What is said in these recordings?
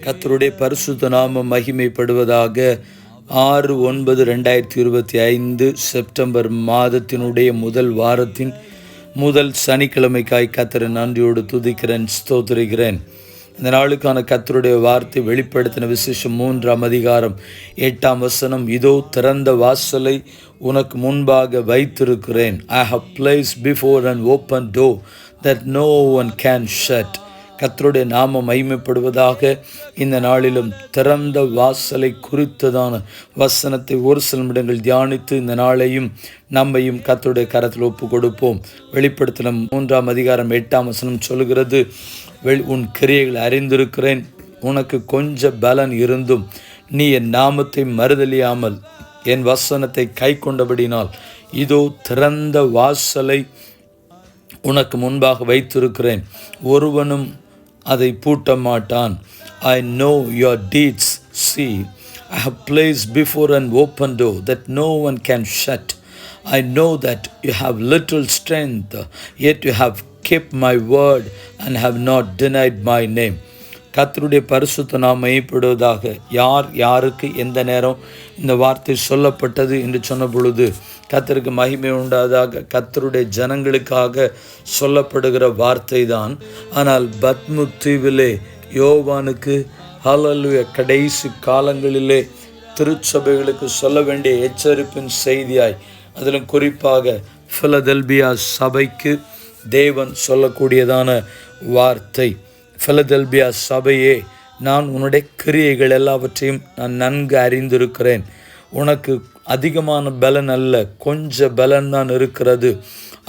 கர்த்தருடைய பரிசுத்த நாமம் மகிமைப்படுவதாக. 6/9/2025 செப்டம்பர் மாதத்தினுடைய முதல் வாரத்தின் முதல் சனிக்கிழமைக்காய் கர்த்தரை நன்றியோடு துதிக்கிறேன், ஸ்தோத்திரிக்கிறேன். இந்த நாளுக்கான கர்த்தருடைய வார்த்தை வெளிப்படுத்தின விசேஷம் 3ஆம் அதிகாரம் 8ஆம் வசனம். இதோ திறந்த வாசலை உனக்கு முன்பாக வைத்திருக்கிறேன். I have placed before an open door that no one can shut. கர்த்தருடைய நாமம் மகிமைப்படுவதாக. இந்த நாளிலும் திறந்த வாசலை குறித்ததான வசனத்தை ஒரு சில நிமிடங்கள் தியானித்து இந்த நாளையும் நம்மையும் கர்த்தருடைய கரத்தில் ஒப்பு கொடுப்போம். வெளிப்படுத்தின 3ஆம் அதிகாரம் 8ஆம் வசனம் சொல்கிறது, உன் கிரியைகளை அறிந்திருக்கிறேன். உனக்கு கொஞ்ச பலன் இருந்தும் நீ என் நாமத்தை மறுதலியாமல் என் வசனத்தை கை கொண்டபடினால் இதோ திறந்த வாசலை உனக்கு முன்பாக வைத்திருக்கிறேன், ஒருவனும் அதை பூட்ட மாட்டான். I know your deeds. See, I have placed before an open door that no one can shut. I know that you have little strength, yet you have kept my word and have not denied my name. கர்த்தருடைய பரிசுத்த நாமம் மகிமைப்படுவதாக. யாருக்கு எந்த நேரம் இந்த வார்த்தை சொல்லப்பட்டது என்று சொன்ன பொழுது கர்த்தருக்கு மகிமை உண்டாதாக. கர்த்தருடைய ஜனங்களுக்காக சொல்லப்படுகிற வார்த்தை தான். ஆனால் பத்மு தீவிலே யோவானுக்கு ஹல்லேலூயா கடைசி காலங்களிலே திருச்சபைகளுக்கு சொல்ல வேண்டிய எச்சரிப்பின் செய்தியாய், அதிலும் குறிப்பாக பிலதெல்பியா சபைக்கு தேவன் சொல்லக்கூடியதான வார்த்தை. பிலதெல்பியா சபையே, நான் உன்னுடைய கிரியைகள் எல்லாவற்றையும் நான் நன்கு அறிந்திருக்கிறேன். உனக்கு அதிகமான பலன் அல்ல, கொஞ்ச பலன் தான் இருக்கிறது.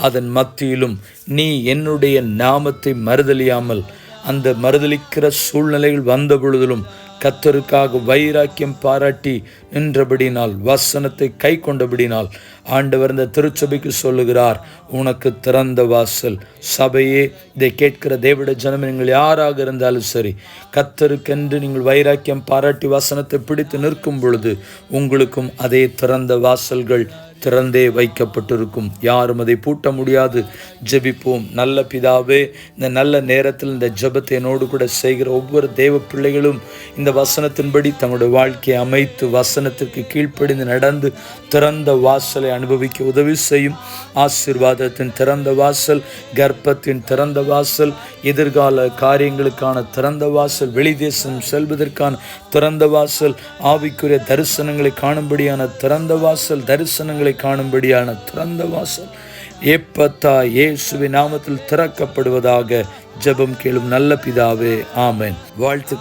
அதன் மத்தியிலும் நீ என்னுடைய நாமத்தை மறுதலியாமல், அந்த மறுதலிக்கிற சூழ்நிலைகள் வந்த பொழுதிலும் கர்த்தருக்காக வைராக்கியம் பாராட்டி நின்றபடினால், வசனத்தை கை கொண்டபடினால் ஆண்டவர் இந்த திருச்சபைக்கு சொல்லுகிறார், உனக்கு திறந்த வாசல். சபையே, இதை கேட்கிற தேவனுடைய ஜனமே, நீங்கள் யாராக இருந்தாலும் சரி, கர்த்தருக்கென்று நீங்கள் வைராக்கியம் பாராட்டி வசனத்தை பிடித்து நிற்கும் பொழுது உங்களுக்கும் அதே திறந்த வாசல்கள் திறந்தே வைக்கப்பட்டிருக்கும். யாரும் அதை பூட்ட முடியாது. ஜெபிப்போம். நல்ல பிதாவே, இந்த நல்ல நேரத்தில் இந்த ஜெபத்தை என்னோடு கூட செய்கிற ஒவ்வொரு தேவ பிள்ளைகளும் இந்த வசனத்தின்படி தங்களுடைய வாழ்க்கையை அமைத்து வசனத்திற்கு கீழ்ப்படிந்து நடந்து திறந்த வாசலை அனுபவிக்க உதவி செய்யும். ஆசீர்வாதத்தின் திறந்த வாசல், கர்ப்பத்தின் திறந்த வாசல், எதிர்கால காரியங்களுக்கான திறந்த வாசல், வெளிதேசம் செல்வதற்கான திறந்த வாசல், ஆவிக்குரிய தரிசனங்களை காணும்படியான திறந்த வாசல், தரிசனங்களை காணும்படியான திறந்த வாசல் எப்பத்தா இயேசுவின் நாமத்தில் திறக்கப்படுவதாக ஜெபம் கேளும் நல்ல பிதாவே, ஆமென். வாழ்த்து.